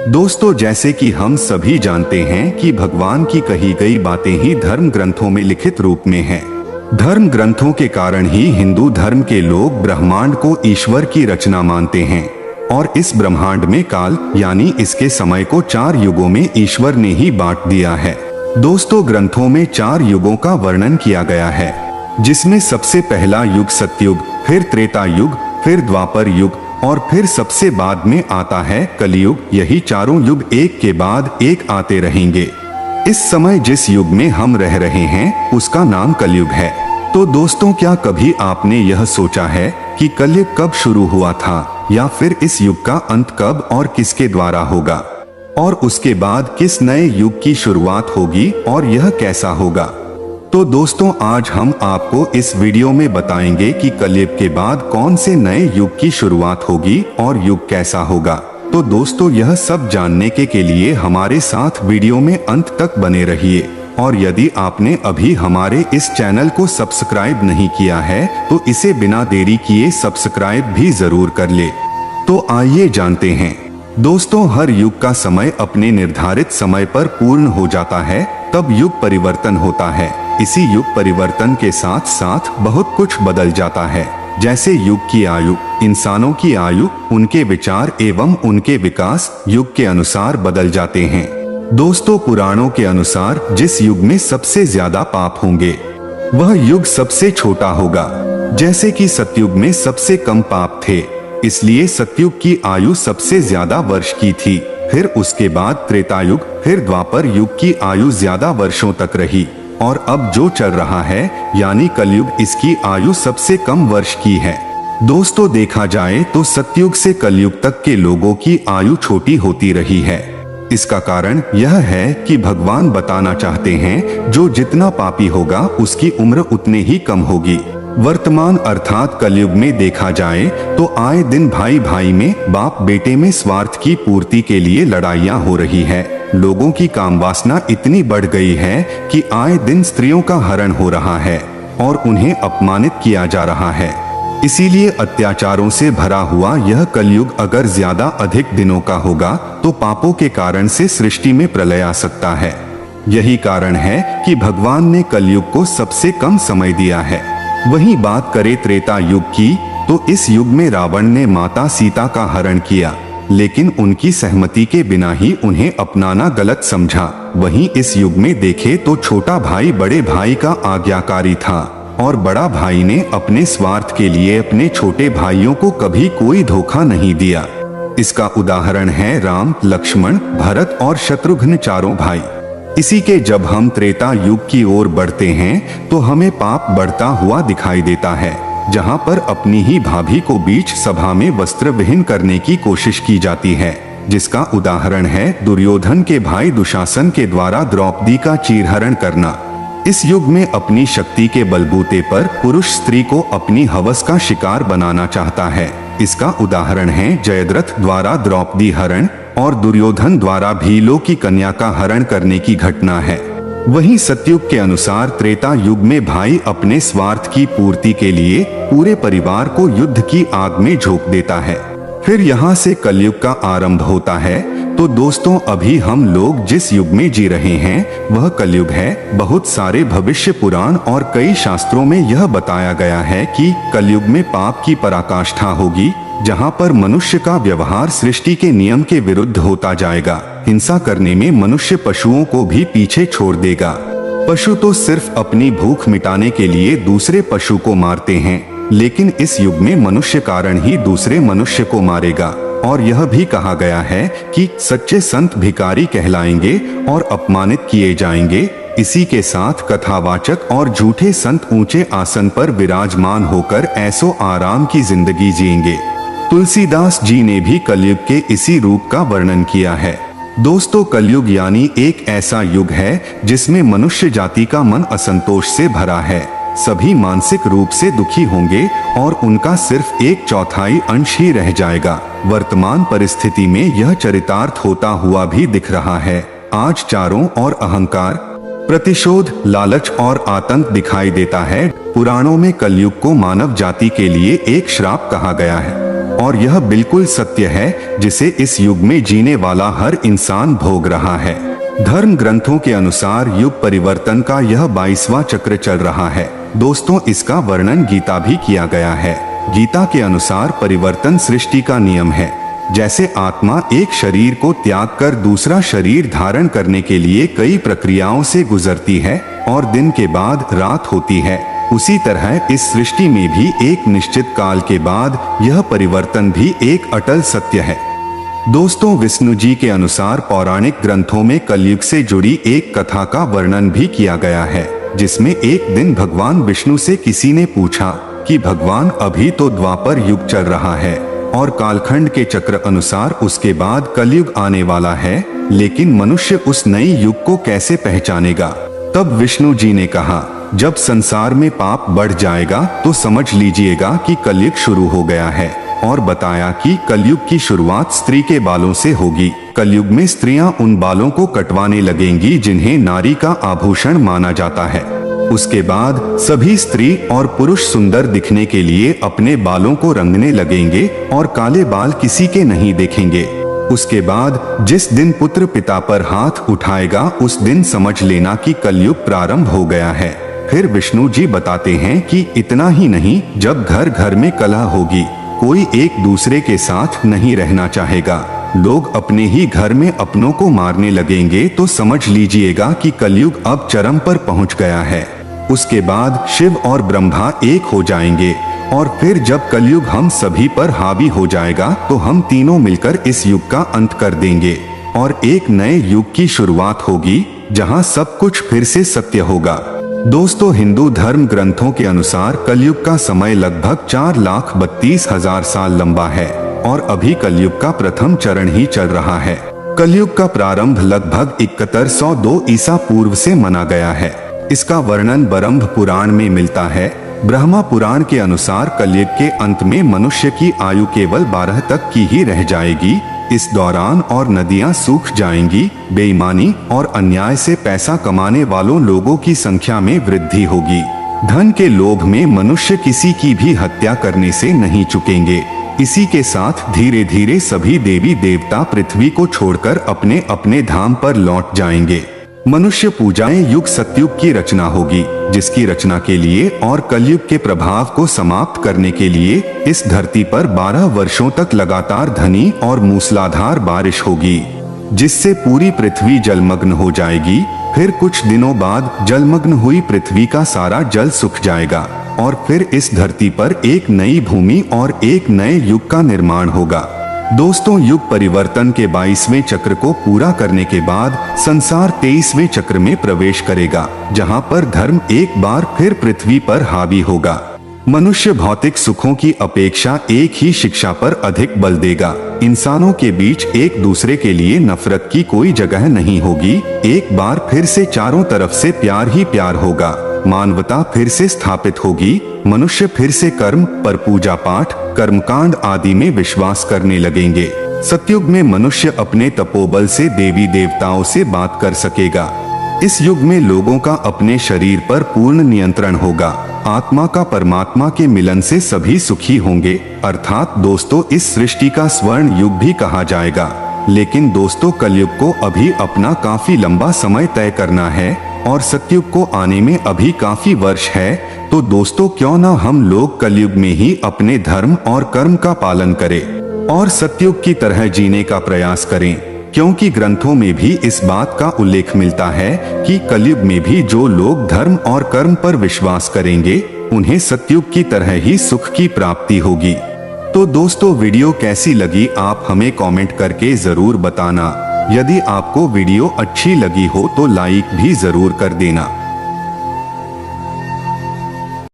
दोस्तों, जैसे कि हम सभी जानते हैं कि भगवान की कही गई बातें ही धर्म ग्रंथों में लिखित रूप में हैं। धर्म ग्रंथों के कारण ही हिंदू धर्म के लोग ब्रह्मांड को ईश्वर की रचना मानते हैं और इस ब्रह्मांड में काल यानी इसके समय को 4 युगों में ईश्वर ने ही बांट दिया है। दोस्तों, ग्रंथों में 4 युगों का वर्णन किया गया है, जिसमें सबसे पहला युग सतयुग, फिर त्रेता युग, फिर द्वापर युग और फिर सबसे बाद में आता है कलयुग। यही चारों युग एक के बाद एक आते रहेंगे। इस समय जिस युग में हम रह रहे हैं उसका नाम कलयुग है। तो दोस्तों, क्या कभी आपने यह सोचा है कि कलयुग कब शुरू हुआ था या फिर इस युग का अंत कब और किसके द्वारा होगा और उसके बाद किस नए युग की शुरुआत होगी और यह कैसा होगा? तो दोस्तों, आज हम आपको इस वीडियो में बताएंगे कि कलयुग के बाद कौन से नए युग की शुरुआत होगी और युग कैसा होगा। तो दोस्तों, यह सब जानने के लिए हमारे साथ वीडियो में अंत तक बने रहिए और यदि आपने अभी हमारे इस चैनल को सब्सक्राइब नहीं किया है तो इसे बिना देरी किए सब्सक्राइब भी जरूर कर ले। तो आइए जानते हैं। दोस्तों, हर युग का समय अपने निर्धारित समय पर पूर्ण हो जाता है, तब युग परिवर्तन होता है। इसी युग परिवर्तन के साथ साथ बहुत कुछ बदल जाता है, जैसे युग की आयु, इंसानों की आयु, उनके विचार एवं उनके विकास युग के अनुसार बदल जाते हैं। दोस्तों, पुराणों के अनुसार जिस युग में सबसे ज्यादा पाप होंगे वह युग सबसे छोटा होगा। जैसे कि सतयुग में सबसे कम पाप थे, इसलिए सतयुग की आयु सबसे ज्यादा वर्ष की थी। फिर उसके बाद त्रेता युग, फिर द्वापर युग की आयु ज्यादा वर्षों तक रही और अब जो चल रहा है यानी कलयुग, इसकी आयु सबसे कम वर्ष की है। दोस्तों, देखा जाए तो सतयुग से कलयुग तक के लोगों की आयु छोटी होती रही है। इसका कारण यह है कि भगवान बताना चाहते हैं जो जितना पापी होगा उसकी उम्र उतनी ही कम होगी। वर्तमान अर्थात कलयुग में देखा जाए तो आए दिन भाई भाई में, बाप बेटे में स्वार्थ की पूर्ति के लिए लड़ाइयाँ हो रही है। लोगों की काम वासना इतनी बढ़ गई है कि आए दिन स्त्रियों का हरण हो रहा है और उन्हें अपमानित किया जा रहा है। इसीलिए अत्याचारों से भरा हुआ यह कलयुग अगर ज्यादा अधिक दिनों का होगा तो पापों के कारण से सृष्टि में प्रलय आ सकता है। यही कारण है कि भगवान ने कलयुग को सबसे कम समय दिया है। वहीं बात करें त्रेता युग की, तो इस युग में रावण ने माता सीता का हरण किया, लेकिन उनकी सहमति के बिना ही उन्हें अपनाना गलत समझा। वहीं इस युग में देखे तो छोटा भाई बड़े भाई का आज्ञाकारी था और बड़ा भाई ने अपने स्वार्थ के लिए अपने छोटे भाइयों को कभी कोई धोखा नहीं दिया। इसका उदाहरण है राम, लक्ष्मण, भरत और शत्रुघ्न, चारों भाई। इसी के जब हम त्रेता युग की ओर बढ़ते हैं तो हमें पाप बढ़ता हुआ दिखाई देता है, जहां पर अपनी ही भाभी को बीच सभा में वस्त्र विहीन करने की कोशिश की जाती है, जिसका उदाहरण है दुर्योधन के भाई दुशासन के द्वारा द्रौपदी का चीरहरण करना। इस युग में अपनी शक्ति के बलबूते पर पुरुष स्त्री को अपनी हवस का शिकार बनाना चाहता है। इसका उदाहरण है जयद्रथ द्वारा द्रौपदी हरण और दुर्योधन द्वारा भीलों की कन्या का हरण करने की घटना है। वहीं सतयुग के अनुसार त्रेता युग में भाई अपने स्वार्थ की पूर्ति के लिए पूरे परिवार को युद्ध की आग में झोंक देता है। फिर यहाँ से कलयुग का आरंभ होता है। तो दोस्तों, अभी हम लोग जिस युग में जी रहे हैं वह कलयुग है। बहुत सारे भविष्य पुराण और कई शास्त्रों में यह बताया गया है कि कलयुग में पाप की पराकाष्ठा होगी, जहाँ पर मनुष्य का व्यवहार सृष्टि के नियम के विरुद्ध होता जाएगा। हिंसा करने में मनुष्य पशुओं को भी पीछे छोड़ देगा। पशु तो सिर्फ अपनी भूख मिटाने के लिए दूसरे पशु को मारते हैं, लेकिन इस युग में मनुष्य कारण ही दूसरे मनुष्य को मारेगा। और यह भी कहा गया है कि सच्चे संत भिखारी कहलाएंगे और अपमानित किए जाएंगे। इसी के साथ कथावाचक और झूठे संत ऊंचे आसन पर विराजमान होकर ऐसो आराम की जिंदगी जिएंगे। तुलसीदास जी ने भी कलयुग के इसी रूप का वर्णन किया है। दोस्तों, कलयुग यानी एक ऐसा युग है जिसमें मनुष्य जाति का मन असंतोष से भरा है। सभी मानसिक रूप से दुखी होंगे और उनका सिर्फ 1/4 अंश ही रह जाएगा। वर्तमान परिस्थिति में यह चरितार्थ होता हुआ भी दिख रहा है। आज चारों ओर अहंकार, प्रतिशोध, लालच और आतंक दिखाई देता है। पुराणों में कलयुग को मानव जाति के लिए एक श्राप कहा गया है। और यह बिल्कुल सत्य है जिसे इस युग में जीने वाला हर इंसान भोग रहा है। धर्म ग्रंथों के अनुसार युग परिवर्तन का यह 22वां चक्र चल रहा है। दोस्तों, इसका वर्णन गीता भी किया गया है। गीता के अनुसार परिवर्तन सृष्टि का नियम है। जैसे आत्मा एक शरीर को त्याग कर दूसरा शरीर धारण करने के लिए कई प्रक्रियाओं से गुजरती है और दिन के बाद रात होती है, उसी तरह इस सृष्टि में भी एक निश्चित काल के बाद यह परिवर्तन भी एक अटल सत्य है। दोस्तों, विष्णु जी के अनुसार पौराणिक ग्रंथों में कलयुग से जुड़ी एक कथा का वर्णन भी किया गया है, जिसमें एक दिन भगवान विष्णु से किसी ने पूछा कि भगवान, अभी तो द्वापर युग चल रहा है और कालखंड के चक्र अनुसार उसके बाद कलयुग आने वाला है, लेकिन मनुष्य उस नए युग को कैसे पहचानेगा? तब विष्णु जी ने कहा, जब संसार में पाप बढ़ जाएगा तो समझ लीजिएगा कि कलयुग शुरू हो गया है, और बताया कि कलयुग की शुरुआत स्त्री के बालों से होगी। कलयुग में स्त्रियां उन बालों को कटवाने लगेंगी जिन्हें नारी का आभूषण माना जाता है। उसके बाद सभी स्त्री और पुरुष सुंदर दिखने के लिए अपने बालों को रंगने लगेंगे और काले बाल किसी के नहीं देखेंगे। उसके बाद जिस दिन पुत्र पिता पर हाथ उठाएगा उस दिन समझ लेना कि कलयुग प्रारंभ हो गया है। फिर विष्णु जी बताते हैं कि इतना ही नहीं, जब घर घर में कलह होगी, कोई एक दूसरे के साथ नहीं रहना चाहेगा, लोग अपने ही घर में अपनों को मारने लगेंगे, तो समझ लीजिएगा कि कलयुग अब चरम पर पहुंच गया है। उसके बाद शिव और ब्रह्मा एक हो जाएंगे और फिर जब कलयुग हम सभी पर हावी हो जाएगा तो हम तीनों मिलकर इस युग का अंत कर देंगे और एक नए युग की शुरुआत होगी जहां सब कुछ फिर से सत्य होगा। दोस्तों, हिंदू धर्म ग्रंथों के अनुसार कलयुग का समय लगभग 4,32,000 साल लंबा है और अभी कलयुग का प्रथम चरण ही चल रहा है। कलयुग का प्रारंभ लगभग 7102 ईसा पूर्व से माना गया है। इसका वर्णन ब्रह्म पुराण में मिलता है। ब्रह्मा पुराण के अनुसार कलयुग के अंत में मनुष्य की आयु केवल 12 तक की ही रह जाएगी। इस दौरान और नदियां सूख जाएंगी, बेईमानी और अन्याय से पैसा कमाने वालों लोगों की संख्या में वृद्धि होगी। धन के लोभ में मनुष्य किसी की भी हत्या करने से नहीं चूकेंगे। इसी के साथ धीरे धीरे सभी देवी देवता पृथ्वी को छोड़कर अपने अपने धाम पर लौट जाएंगे। मनुष्य पूजाएं युग सतयुग की रचना होगी, जिसकी रचना के लिए और कलयुग के प्रभाव को समाप्त करने के लिए इस धरती पर 12 वर्षों तक लगातार घनी और मूसलाधार बारिश होगी, जिससे पूरी पृथ्वी जलमग्न हो जाएगी। फिर कुछ दिनों बाद जलमग्न हुई पृथ्वी का सारा जल सूख जाएगा और फिर इस धरती पर एक नई भूमि और एक नए युग का निर्माण होगा। दोस्तों, युग परिवर्तन के 22वें चक्र को पूरा करने के बाद संसार 23वें चक्र में प्रवेश करेगा, जहां पर धर्म एक बार फिर पृथ्वी पर हावी होगा। मनुष्य भौतिक सुखों की अपेक्षा एक ही शिक्षा पर अधिक बल देगा। इंसानों के बीच एक दूसरे के लिए नफरत की कोई जगह नहीं होगी। एक बार फिर से चारों तरफ से प्यार ही प्यार होगा। मानवता फिर से स्थापित होगी। मनुष्य फिर से कर्म पर पूजा पाठ, कर्मकांड आदि में विश्वास करने लगेंगे। सतयुग में मनुष्य अपने तपोबल से देवी देवताओं से बात कर सकेगा। इस युग में लोगों का अपने शरीर पर पूर्ण नियंत्रण होगा। आत्मा का परमात्मा के मिलन से सभी सुखी होंगे। अर्थात दोस्तों, इस सृष्टि का स्वर्ण युग भी कहा जाएगा। लेकिन दोस्तों, कलयुग को अभी अपना काफी लंबा समय तय करना है और सतयुग को आने में अभी काफी वर्ष है। तो दोस्तों, क्यों ना हम लोग कलयुग में ही अपने धर्म और कर्म का पालन करें और सतयुग की तरह जीने का प्रयास करें, क्योंकि ग्रंथों में भी इस बात का उल्लेख मिलता है कि कलयुग में भी जो लोग धर्म और कर्म पर विश्वास करेंगे उन्हें सतयुग की तरह ही सुख की प्राप्ति होगी। तो दोस्तों, वीडियो कैसी लगी आप हमें कमेंट करके जरूर बताना। यदि आपको वीडियो अच्छी लगी हो तो लाइक भी जरूर कर देना।